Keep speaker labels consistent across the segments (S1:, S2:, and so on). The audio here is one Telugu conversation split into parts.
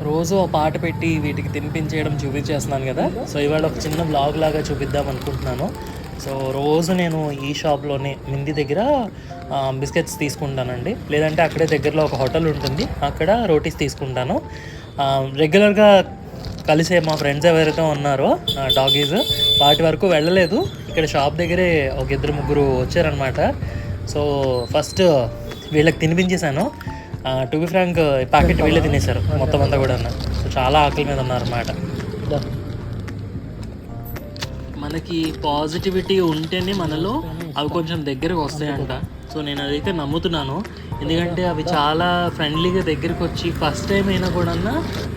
S1: రోజు ఒక పాట పెట్టి వీటికి తినిపించేయడం చూపించేస్తున్నాను కదా. సో ఇవాళ ఒక చిన్న వ్లాగ్ లాగా చూపిద్దాం అనుకుంటున్నాను. సో రోజు నేను ఈ షాప్లోనే మింది దగ్గర బిస్కెట్స్ తీసుకుంటానండి. లేదంటే అక్కడే దగ్గరలో ఒక హోటల్ ఉంటుంది, అక్కడ రోటీస్ తీసుకుంటాను. రెగ్యులర్గా కలిసే మా ఫ్రెండ్స్ ఎవరైతే ఉన్నారో డాగీస్, వాటి వరకు వెళ్ళలేదు. ఇక్కడ షాప్ దగ్గరే ఒక ఇద్దరు ముగ్గురు వచ్చారనమాట. సో ఫస్ట్ వీళ్ళకి తినిపించేశాను. టు బి ఫ్రాంక్ ప్యాకెట్ వీళ్ళే తినేశారు మొత్తం అంతా కూడా. సో చాలా ఆకలి మీద ఉన్నారన్నమాట. మనకి పాజిటివిటీ ఉంటేనే మనలో అవి కొంచెం దగ్గరకు వస్తాయంట. సో నేను అదైతే నమ్ముతున్నాను. ఎందుకంటే అవి చాలా ఫ్రెండ్లీగా దగ్గరికి వచ్చి ఫస్ట్ టైం అయినా కూడా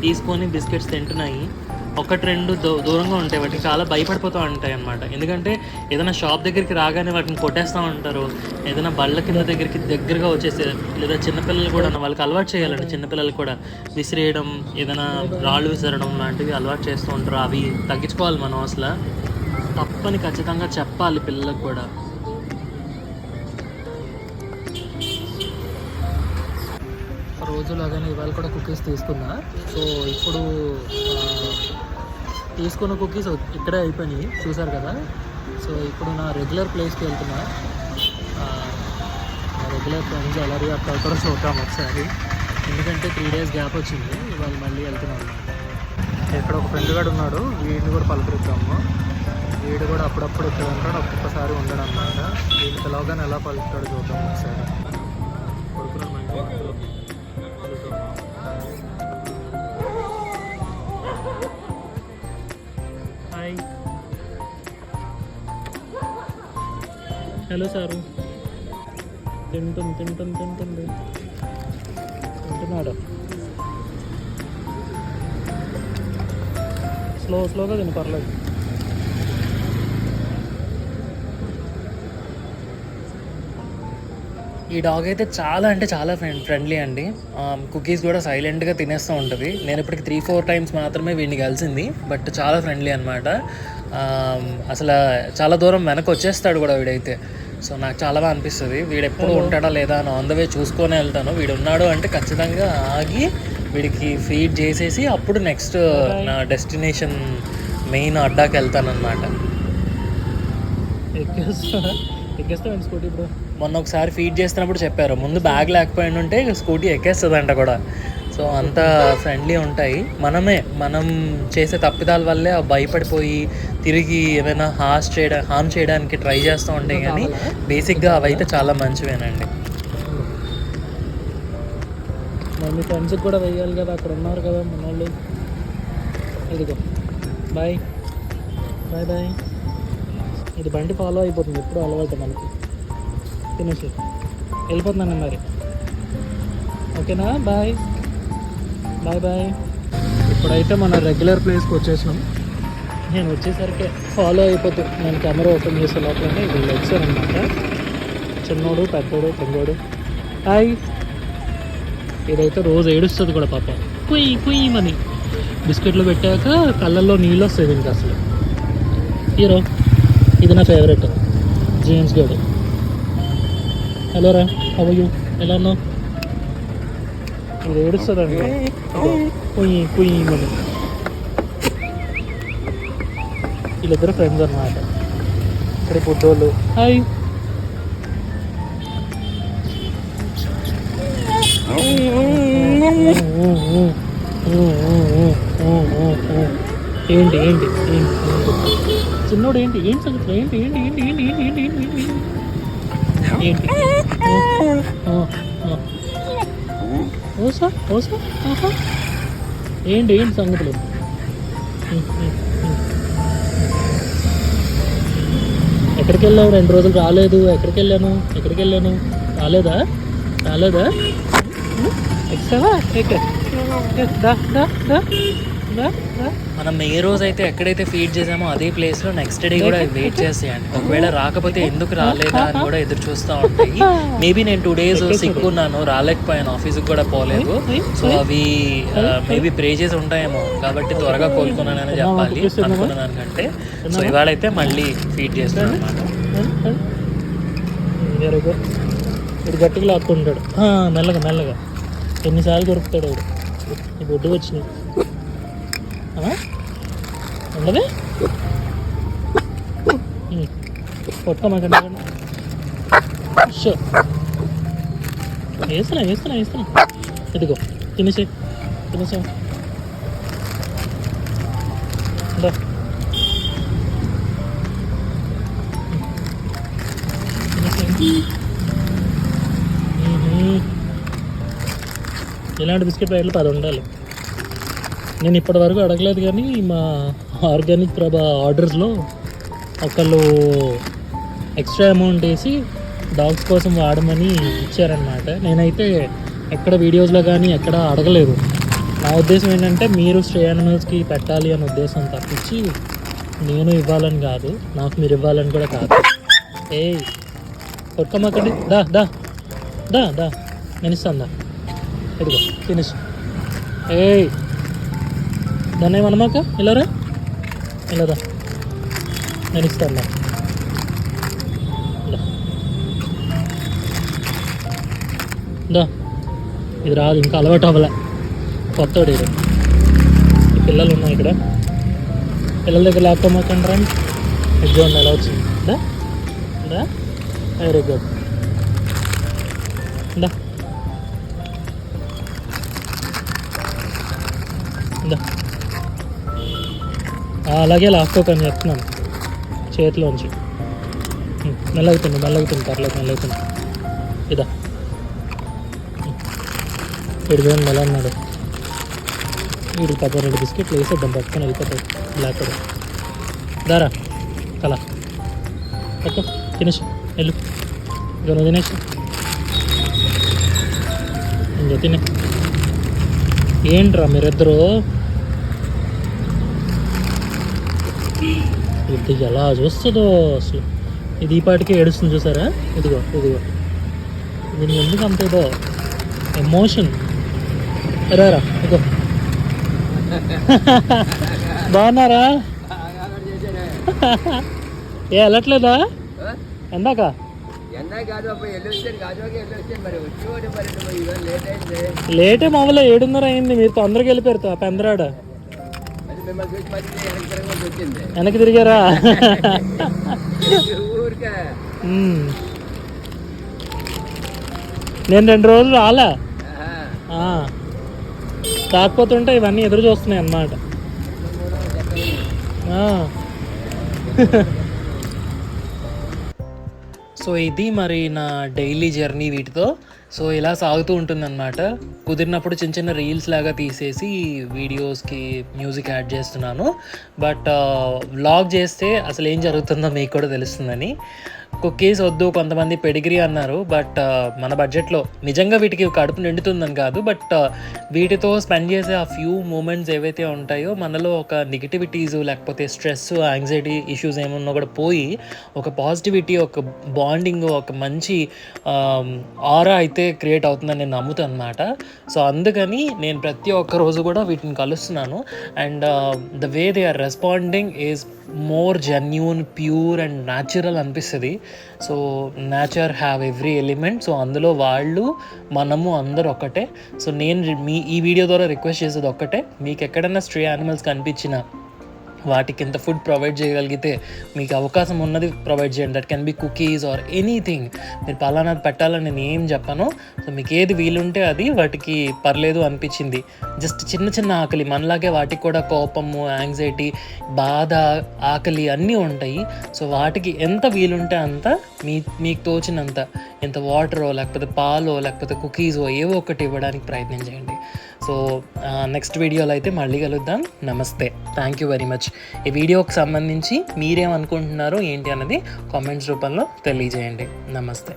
S1: తీసుకొని బిస్కెట్స్ తింటున్నాయి. ఒకటి రెండు దూరంగా ఉంటాయి, వాటికి చాలా భయపడిపోతూ ఉంటాయి అన్నమాట. ఎందుకంటే ఏదైనా షాప్ దగ్గరికి రాగానే వాటిని కొట్టేస్తూ ఉంటారు, ఏదైనా బళ్ళ కింద దగ్గరగా వచ్చేసి, లేదా చిన్నపిల్లలు కూడా వాళ్ళకి అలవాటు చేయాలండి. చిన్నపిల్లలు కూడా విసిరేయడం, ఏదైనా రాళ్ళు విసరడం లాంటివి అలవాటు చేస్తూ ఉంటారు. అవి తగ్గించుకోవాలి మనం, అసలు తప్పని ఖచ్చితంగా చెప్పాలి పిల్లలకు కూడా. రోజులాగానే ఇవాళ కూడా కుకీస్ తీసుకున్నా. సో ఇప్పుడు తీసుకున్న కుకీస్ ఇక్కడే అయిపోయినాయి, చూసారు కదా. సో ఇప్పుడు నా రెగ్యులర్ ప్లేస్కి వెళ్తున్నా. నా రెగ్యులర్ ఫ్రెండ్స్ అలాగే అక్కడ కూడా చూద్దాం ఒకసారి, ఎందుకంటే 3 days గ్యాప్ వచ్చింది. ఇవాళ మళ్ళీ వెళ్తున్నాను. ఇక్కడ ఒక ఫ్రెండ్ కూడా ఉన్నాడు, వీడిని కూడా పలకరిద్దాము. వీడు కూడా అప్పుడప్పుడు ఇక్కడ ఉంటాడు, ఒక్కొక్కసారి ఉండడు అన్నమాట. వీళ్ళు పిలవగానే ఎలా పలుకుతాడు చూద్దాం ఒకసారి. కొడుకున్నాను మంచి. Hi, hello sir. తింటున్నాడు. స్లోగా తిని పర్లేదు. ఈ డాగ్ అయితే చాలా అంటే చాలా ఫ్రెండ్లీ అండి. కుకీస్ కూడా సైలెంట్గా తినేస్తూ ఉంటుంది. నేను ఇప్పటికి 3-4 times మాత్రమే వీడిని కలిసింది, బట్ చాలా ఫ్రెండ్లీ అనమాట. అసలు చాలా దూరం వెనక్కి వచ్చేస్తాడు కూడా వీడైతే. సో నాకు చాలా బాగా అనిపిస్తుంది. వీడు ఎప్పుడు ఉంటాడా లేదా అని ఆన్ ద వే చూసుకొని వెళ్తాను. వీడు ఉన్నాడు అంటే ఖచ్చితంగా ఆగి వీడికి ఫీడ్ చేసేసి అప్పుడు నెక్స్ట్ నా డెస్టినేషన్ మెయిన్ అడ్డాకి వెళ్తానమాట. ఎక్కేస్తామండి స్కూటీ. ఇప్పుడు మొన్న ఒకసారి ఫీడ్ చేస్తున్నప్పుడు చెప్పారు, ముందు బ్యాగ్ లేకపోయినా ఉంటే స్కూటీ ఎక్కేస్తుందంట కూడా. సో అంత ఫ్రెండ్లీ ఉంటాయి. మనం చేసే తప్పిదాల వల్లే భయపడిపోయి తిరిగి ఏమైనా హార్మ్ చేయడానికి ట్రై చేస్తూ ఉంటాయి. కానీ బేసిక్గా అవి అయితే చాలా మంచివేనండి. మీ ఫ్రెండ్స్కి కూడా వెయ్యాలి కదా, అక్కడ ఉన్నారు కదా మన వాళ్ళు. ఇదిగో బాయ్. ఇది బండి ఫాలో అయిపోతుంది, ఎప్పుడు అలవాటు మనకి. తినేసి వెళ్ళిపోతున్నాను మరి, ఓకేనా? బాయ్. ఇప్పుడైతే మన రెగ్యులర్ ప్లేస్కి వచ్చేసినాం. నేను వచ్చేసరికి ఫాలో అయిపోతూ నేను కెమెరా ఓపెన్ చేసే లోపలనే వీళ్ళు వచ్చారనమాట. చిన్నోడు, పెద్దోడు, పెద్దోడు. హాయ్. ఇదైతే రోజు ఏడుస్తుంది కూడా పాప, కుయ్యమని. బిస్కెట్లు పెట్టాక కళ్ళల్లో నీళ్ళు వస్తాయి దీనికి అసలు. హీరో ఇది నా ఫేవరెట్, జేమ్స్ గడ్. హలో రా, హౌ ఆర్ యూ? ఎలా ఉన్నావు? ఇది ఏడుస్తుందండి కుయ్యమని. వీళ్ళిద్దరు ఫ్రెండ్స్ అన్నమాట. ఇక్కడ పుట్టోళ్ళు. హాయ్. ఏంటి చిన్నోడు, ఏంటి సంగతి? ఏంటి ఓసా ఏంటి సంగతులు? ఎక్కడికి వెళ్ళావు? 2 రోజులు రాలేదు. ఎక్కడికి వెళ్ళాను? రాలేదా? మనం ఏ రోజు అయితే ఎక్కడైతే ఫీడ్ చేసామో అదే ప్లేస్లో నెక్స్ట్ డే కూడా వెయిట్ చేసేయండి. ఒకవేళ రాకపోతే ఎందుకు రాలేదా అని కూడా ఎదురు చూస్తూ ఉంటాయి. మేబీ నేను 2 days సిక్ ఉన్నాను, రాలేకపోయాను, ఆఫీస్కి కూడా పోలేదు. సో అవి మేబీ ప్రే చేసి ఉంటాయేమో, కాబట్టి త్వరగా కోలుకున్నానని చెప్పాలి అనుకున్న దానికంటే. సో ఇవాళైతే మళ్ళీ ఫీడ్ చేస్తున్నాను అనమాట. ఇది గట్టిగా లాక్కుంటాడు మెల్లగా. ఎన్నిసార్లు దొరుకుతాడు గుడ్డు వచ్చినాయి ఉండవే కొట్టమాకండి వేస్తున్నా ఇదిగో తినేసే ఇలాంటి బిస్కెట్ ప్యాకెట్లు 10 ఉండాలి. నేను ఇప్పటి వరకు అడగలేదు, కానీ మా ఆర్గానిక్ ప్రభా ఆర్డర్స్లో ఒకళ్ళు ఎక్స్ట్రా అమౌంట్ వేసి డాగ్స్ కోసం వాడమని ఇచ్చారనమాట. నేనైతే ఎక్కడ వీడియోస్లో కానీ ఎక్కడ అడగలేదు. నా ఉద్దేశం ఏంటంటే మీరు స్ట్రే యానిమల్స్కి పెట్టాలి అనే ఉద్దేశం తప్పించి నేను ఇవ్వాలని కాదు, నాకు మీరు ఇవ్వాలని కూడా కాదు. కొట్టుకోమాకండి. దా నేను ఇస్తాను. దా ఇదిగో తినేసి. దాన్ని ఏమన్నమాక ఇలారా నేను ఇస్తాను. దా ఇది రాదు, ఇంకా అలవాటు అవ్వలే, కొత్తోడు ఇది. పిల్లలు ఉన్నాయి ఇక్కడ, పిల్లల దగ్గర లేకపోమాకండి రండి. ఎగ్జామ్ ఎలా వచ్చింది? దా వెరీ గుడ్. దా అలాగే లాక్కోకని చెప్తున్నాను చేతిలోంచి. మెల్లగుతుంది పర్లేదు, మెల్లగుతుంది. ఇదా వీడి వేయండి ఎలా అన్నాడు. వీడు 12 బిస్కెట్లు వేసేద్దాం, పట్టుకొని వెళ్ళిపోతాడు బ్లాక్ కూడా. దారా కలా పట్టు తినేసి వెళ్ళు. ఇక నువ్వు తినేసి ఇంకా తినే. ఏంట్రా మీరిద్దరూ ఇది ఎలా చూస్తుందో అసలు. ఇది ఈ పాటికే ఏడుస్తుంది చూసారా. ఇదిగో దీనికి ఎందుకు అంత ఏదో ఎమోషన్. రారా ఇదిగో. బాగున్నారా? వెళ్ళట్లేదా ఎందాక? లేటే మామూలు 7:30 అయింది. మీరు తొందరగా వెళ్ళిపోయారు పెందరాడ. వెనక్కి తిరిగారా? నేను 2 రోజులు రాలే, కాకపోతుంటే ఇవన్నీ ఎదురు చూస్తున్నాయి అన్నమాట. సో ఇది మరి నా డైలీ జర్నీ వీటితో. సో ఇలా సాగుతూ ఉంటుందన్నమాట. కుదిరినప్పుడు చిన్న చిన్న రీల్స్ లాగా తీసేసి వీడియోస్కి మ్యూజిక్ యాడ్ చేస్తున్నాను. బట్ వ్లాగ్ చేస్తే అసలు ఏం జరుగుతుందో మీకు కూడా తెలుస్తుందని. కుక్కీస్ వద్దు, కొంతమంది పెడిగ్రీ అన్నారు. బట్ మన బడ్జెట్లో నిజంగా వీటికి కడుపు నిండుతుందని కాదు, బట్ వీటితో స్పెండ్ చేసే ఆ ఫ్యూ మూమెంట్స్ ఏవైతే ఉంటాయో మనలో ఒక నెగిటివిటీస్ లేకపోతే స్ట్రెస్, యాంగ్జైటీ ఇష్యూస్ ఏమన్నా కూడా పోయి ఒక పాజిటివిటీ, ఒక బాండింగ్, ఒక మంచి ఆరా అయితే క్రియేట్ అవుతుందని నేను నమ్ముతాను అనమాట. సో అందుకని నేను ప్రతి ఒక్క రోజు కూడా వీటిని కలుస్తున్నాను. And the way they are responding is more genuine, pure and natural అనిపిస్తుంది. So nature have every element. So అందులో వాళ్ళు, మనము అందరూ ఒక్కటే. సో నేను ఈ వీడియో ద్వారా రిక్వెస్ట్ చేసేది ఒక్కటే, మీకు ఎక్కడైనా స్ట్రే యానిమల్స్ కనిపించినా వాటికి ఎంత ఫుడ్ ప్రొవైడ్ చేయగలిగితే మీకు అవకాశం ఉన్నది ప్రొవైడ్ చేయండి. That can be cookies or anything. మీరు పలానా పెట్టాలని నేను ఏం చెప్పను. సో మీకు ఏది వీలుంటే అది, వాటికి పర్లేదు అనిపించింది. జస్ట్ చిన్న చిన్న ఆకలి, మనలాగే వాటికి కూడా కోపము, యాంగ్జైటీ, బాధ, ఆకలి అన్నీ ఉంటాయి. సో వాటికి ఎంత వీలుంటే అంత మీకు తోచినంత, ఎంత వాటరో లేకపోతే పాలో లేకపోతే కుకీసో ఏవో ఒకటి ఇవ్వడానికి ప్రయత్నం చేయండి. సో నెక్స్ట్ వీడియోలో అయితే మళ్ళీ కలుద్దాం. నమస్తే, థ్యాంక్ యూ వెరీ మచ్. ఈ వీడియోకి సంబంధించి మీరేమనుకుంటున్నారో ఏంటి అన్నది కామెంట్స్ రూపంలో తెలియజేయండి. నమస్తే.